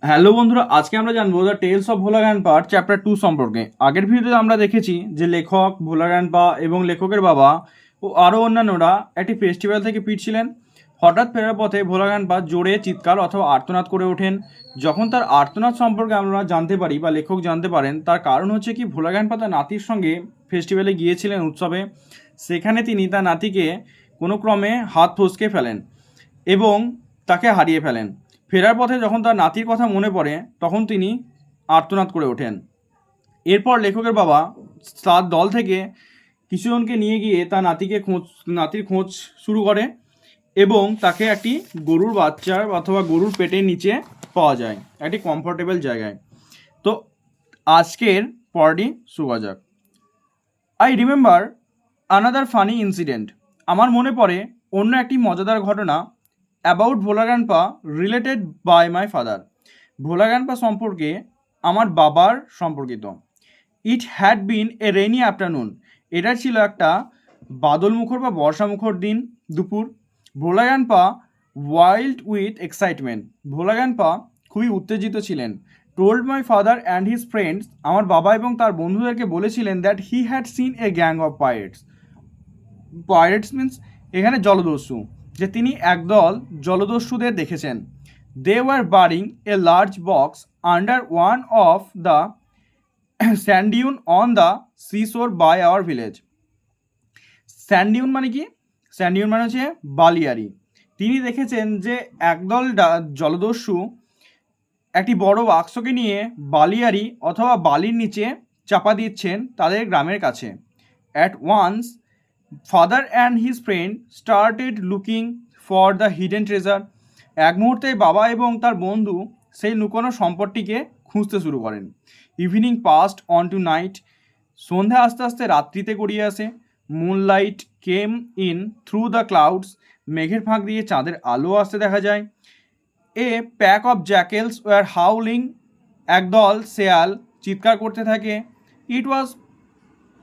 Hello বন্ধুরা, আজকে আমরা জানবো দ্য টেলস অফ ভোলা গ্র্যান্ডপার চ্যাপ্টার 2 সম্পর্কে। আগের ভিডিওতে আমরা দেখেছি যে লেখক, ভোলা গ্র্যান্ডপা এবং লেখকের বাবা ও আরও অন্যান্যরা একটি ফেস্টিভ্যাল থেকে ফিরছিলেন। হঠাৎ ফেরার পথে ভোলা গ্র্যান্ডপা জোরে চিৎকার অথবা আর্তনাদ করে ওঠেন। যখন তার আর্তনাদ সম্পর্কে আমরা জানতে পারি বা লেখক জানতে পারেন, তার কারণ হচ্ছে কি, ভোলা গ্র্যান্ডপা তার নাতির সঙ্গে ফেস্টিভ্যালে গিয়েছিলেন উৎসবে। সেখানে তিনি তার নাতিকে কোনো ক্রমে হাত ফসকে ফেলেন এবং তাকে হারিয়ে ফেলেন। ফেরার পথে যখন তার নাতির কথা মনে পড়ে, তখন তিনি আর্তনাদ করে ওঠেন। এরপর লেখকের বাবা তার দল থেকে কিছুজনকে নিয়ে গিয়ে তার নাতির খোঁজ শুরু করে এবং তাকে একটি গরুর বাচ্চার অথবা গরুর পেটের নিচে পাওয়া যায়, একটি কমফোর্টেবল জায়গায়। তো আজকের পর্বটি শুরু করা যাক। I remember another funny incident. আমার মনে পড়ে অন্য একটি মজাদার ঘটনা। About Bhola grandpa related by my father. Bhola grandpa সম্পর্কে আমার বাবার সম্পর্কিত। It had been a rainy afternoon. এটা ছিল একটা বাদলমুখর বা বর্ষামুখর দিন, দুপুর। Bhola grandpa wild with excitement. Bhola grandpa খুবই উত্তেজিত ছিলেন। Told my father and his friends. আমার বাবা এবং তার বন্ধুদেরকে বলেছিলেন that he had seen A gang of pirates. Pirates means এখানে জলদস্যু, যে তিনি একদল জলদস্যুদের দেখেছেন। They were bearing a large box under one of the sand dune on the seashore by our village. Sand dune মানে কি? স্যান্ডিউন মানে হচ্ছে বালিয়ারি। তিনি দেখেছেন যে একদল জলদস্যু একটি বড় বাক্সকে নিয়ে বালিয়ারি অথবা বালির নিচে চাপা দিচ্ছেন তাদের গ্রামের কাছে। At once father and his friend started looking for the hidden treasure. এক মুহূর্তে বাবা এবং তার বন্ধু সেই লুকোনো সম্পদটিকে খুঁজতে শুরু করেন। Evening passed on to night. সন্ধ্যা আস্তে আস্তে রাত্রিতে গড়িয়ে আসে। Moonlight came in through the clouds. মেঘের ফাঁক দিয়ে চাঁদের আলো আসতে দেখা যায়। A pack of jackals were howling. একদল শেয়াল চিৎকার করতে থাকে। It was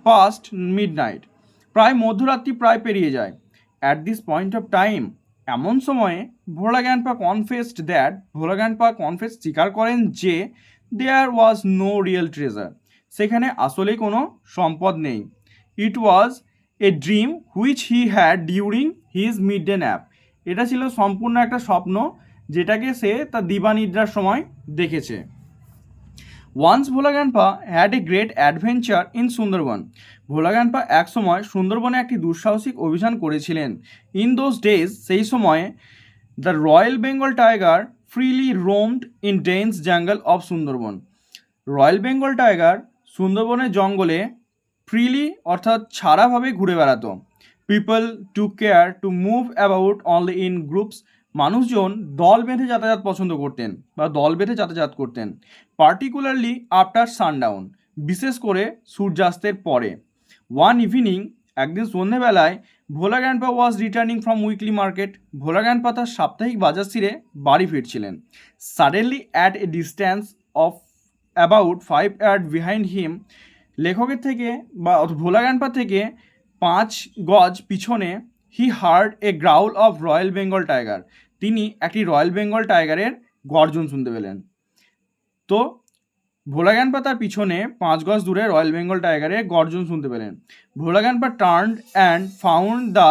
past midnight. প্রায় মধ্যরাত্রি প্রায় পেরিয়ে যায়। At this point of time, এমন সময়ে Bhola grandpa confessed that, Bhola grandpa স্বীকার করেন যে there was no real treasure. সেখানে আসলেই কোনো সম্পদ নেই। It was a dream which he had during his mid day nap. এটা ছিল সম্পূর্ণ একটা স্বপ্ন, যেটাকে সে তার দিবানিদ্রার সময় দেখেছে। Once Bhola grandpa had a great adventure in Sundarban. Bhola grandpa এক সময় সুন্দরবনে একটি দুঃসাহসিক অভিযান করেছিলেন। ইন দোজ ডেজ, সেই সময়ে the royal Bengal tiger freely roamed in dense jungle of Sundarban. Royal Bengal tiger সুন্দরবনের জঙ্গলে ফ্রিলি অর্থাৎ ছাড়াভাবে ঘুরে বেড়াতো। People to care to move about only in groups. মানুষজন দল বেঁধে যাতায়াত পছন্দ করতেন বা দল বেঁধে যাতায়াত করতেন। পার্টিকুলারলি আফটার সানডাউন, বিশেষ করে সূর্যাস্তের পরে। ওয়ান ইভিনিং, একদিন সন্ধ্যেবেলায়, Bhola grandpa was returning from weekly market. Bhola grandpa তার সাপ্তাহিক বাজার সেরে বাড়ি ফিরছিলেন। Suddenly at a distance of about 5 yard behind him, লেখকের থেকে বা ভোলা গ্র্যান্ডপা থেকে 5 গজ পিছনে, he heard a growl of royal Bengal tiger. তিনি একটি রয়্যাল বেঙ্গল টাইগারের গর্জন শুনতে পেলেন। তো ভোলা গ্র্যান্ডপা তার পিছনে 5 গজ দূরে রয়্যাল বেঙ্গল টাইগারের গর্জন শুনতে পেলেন। Bhola grandpa turned and found the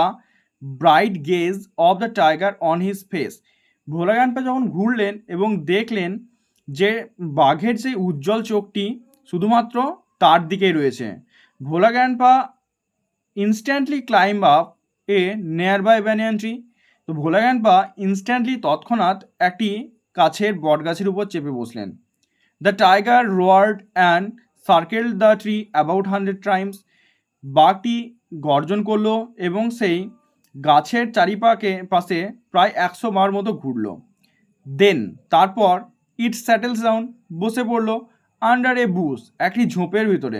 bright gaze of the tiger on his face. Bhola grandpa যখন ঘুরলেন এবং দেখলেন যে বাঘের সেই উজ্জ্বল চোখটি শুধুমাত্র তার দিকেই রয়েছে। Bhola grandpa instantly climb up a nearby banyan tree. তো ভোলা গ্র্যান্ডপা ইনস্ট্যান্টলি তৎক্ষণাৎ একটি কাছের বটগাছের উপর চেপে বসলেন। The tiger roared and circle the tree about 100 times. বাঘটি গর্জন করলো এবং সেই গাছের পাশে প্রায় 100 বার মতো ঘুরল। দেন, তারপর, ইট স্যাটেলস ডাউন, বসে পড়ল আন্ডার এ বুশ, একটি ঝোপের ভিতরে।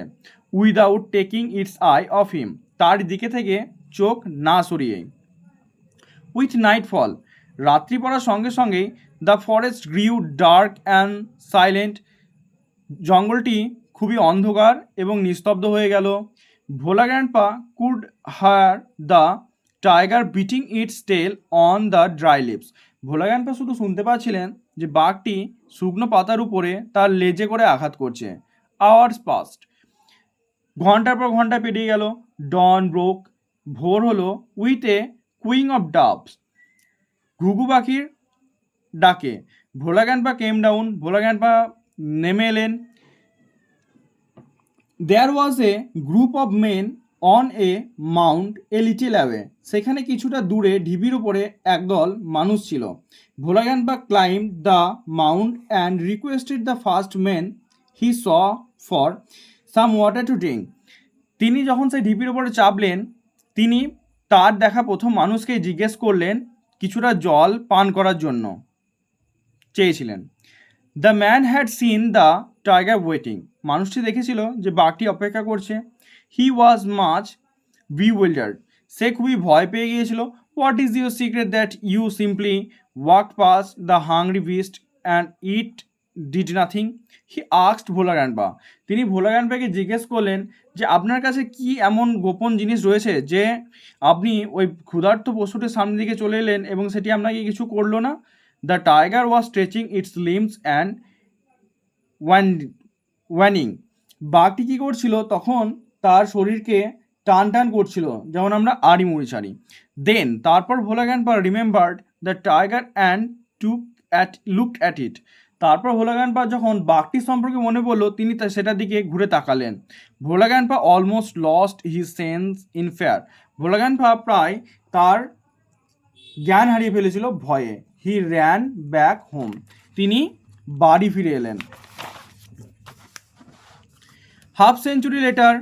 Without taking it's I of him, তার দিকে থেকে চোখ না সরিয়েই। উইথ নাইটফল, রাত্রি পড়ার সঙ্গে সঙ্গেই, the forest grew dark and silent, জঙ্গলটি খুবই অন্ধকার এবং নিস্তব্ধ হয়ে গেল। Bhola grandpa could hear the tiger beating its tail on the dry leaves. Bhola grandpa শুধু শুনতে পাচ্ছিলেন যে বাঘটি শুকনো পাতার উপরে তার লেজে করে আঘাত করছে। আওয়ার্স পাস্ট, ঘন্টার পর ঘন্টা পেরিয়ে গেল। ডন ব্রোক, ভোর হলো with a cooing of doves, ঘুঘু পাখির ডাকে। Bhola grandpa came down, Bhola grandpa নেমে এলেন। There was a group of men on a mound a little away, সেখানে কিছুটা দূরে ঢিবির উপরে একদল মানুষ ছিল। Bhola grandpa climb the mound and requested the first men he saw for some water to drink. তিনি যখন সেই ঢিপির উপরে চাপলেন, তিনি তার দেখা প্রথম মানুষকে জিজ্ঞেস করলেন কিছুটা জল পান করার জন্য চেয়েছিলেন। The man had seen the tiger waiting, মানুষটি দেখেছিল যে বাঘটি অপেক্ষা করছে। হি ওয়াজ মাচ বিউইল্ডার্ড, সে খুবই ভয় পেয়ে গিয়েছিল। What is your secret that you simply walk past the hungry beast and it did nothing, he asked Bhola grandpa. তিনি ভোলা গ্র্যান্ডপাকে জিজ্ঞেস করলেন যে আপনার কাছে কি এমন গোপন জিনিস রয়েছে যে আপনি ওই ক্ষুধার্ত পশুটির সামনের দিকে চলে এলেন এবং সেটি আপনাকে কিছু করলো না। The tiger was stretching its limbs and yawning, বাঘটি কী করছিল তখন তার শরীরকে টান টান করছিল, যেমন আমরা আড়ি মুড়ি ছাড়ি। দেন তারপর Bhola grandpa remembered the tiger and looked at it, তারপর ভোলা গ্র্যান্ডপা যখন বাঘটি সম্পর্কে মনে পড়লো তিনি সেটার দিকে ঘুরে তাকালেন। Bhola grandpa almost lost his sense in fear, Bhola grandpa প্রায় তার জ্ঞান হারিয়ে ফেলেছিল ভয়ে। হি র্যান ব্যাক হোম, তিনি বাড়ি ফিরে এলেন। হাফ সেঞ্চুরি লেটার,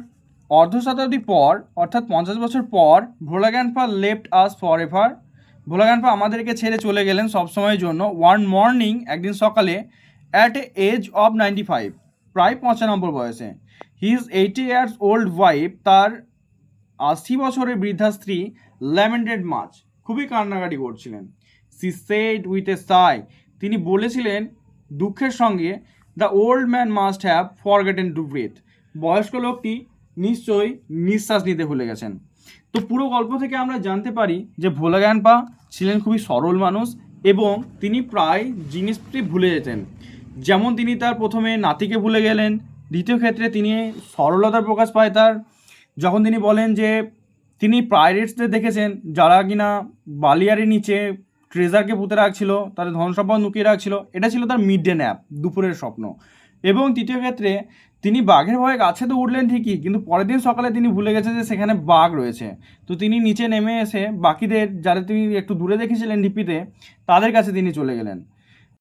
অর্ধ শতাব্দী পর অর্থাৎ 50 বছর পর, Bhola grandpa left us for ever, Bhola grandpa আমাদেরকে ছেড়ে চলে গেলেন সবসময়ের জন্য। ওয়ান মর্নিং, একদিন সকালে, অ্যাট এ এজ অফ 95, প্রায় 95 বয়সে। হিজ 80 ইয়ার্স ওল্ড ওয়াইফ, তার 80 বছরের বৃদ্ধা স্ত্রী, ল্যামেন্টেড মাচ, খুবই কান্নাকাটি করছিলেন। সি সেড উইথ এ সাই, তিনি বলেছিলেন দুঃখের সঙ্গে, the old man must have forgotten to breathe, বয়স্ক লোকটি নিশ্চয়ই নিঃশ্বাস নিতে ভুলে গেছেন। তো পুরো গল্প থেকে আমরা জানতে পারি যে ভোলা গ্র্যান্ডপা ছিলেন খুবই সরল মানুষ এবং তিনি প্রায় জিনিসটি ভুলে যেতেন। যেমন তিনি তার প্রথমে নাতিকে ভুলে গেলেন, দ্বিতীয় ক্ষেত্রে তিনি সরলতার প্রকাশ পায় তার যখন তিনি বলেন যে তিনি পাইরেটসদের দেখেছেন যারা কিনা বালিয়ারের নিচে ট্রেজারকে পুঁতে রাখছিল, তাদের ধন সম্পদ লুকিয়ে রাখছিল, এটা ছিল তার মিড ডে ন্যাপ, দুপুরের স্বপ্ন। এবং তৃতীয় ক্ষেত্রে তিনি বাঘের ভয়ে গাছে তো উঠলেন ঠিকই, কিন্তু পরের দিন সকালে তিনি ভুলে গেছেন যে সেখানে বাঘ রয়েছে। তো তিনি নিচে নেমে এসে বাকিদের যারা তিনি একটু দূরে দেখেছিলেন ঢিপিতে, তাদের কাছে তিনি চলে গেলেন।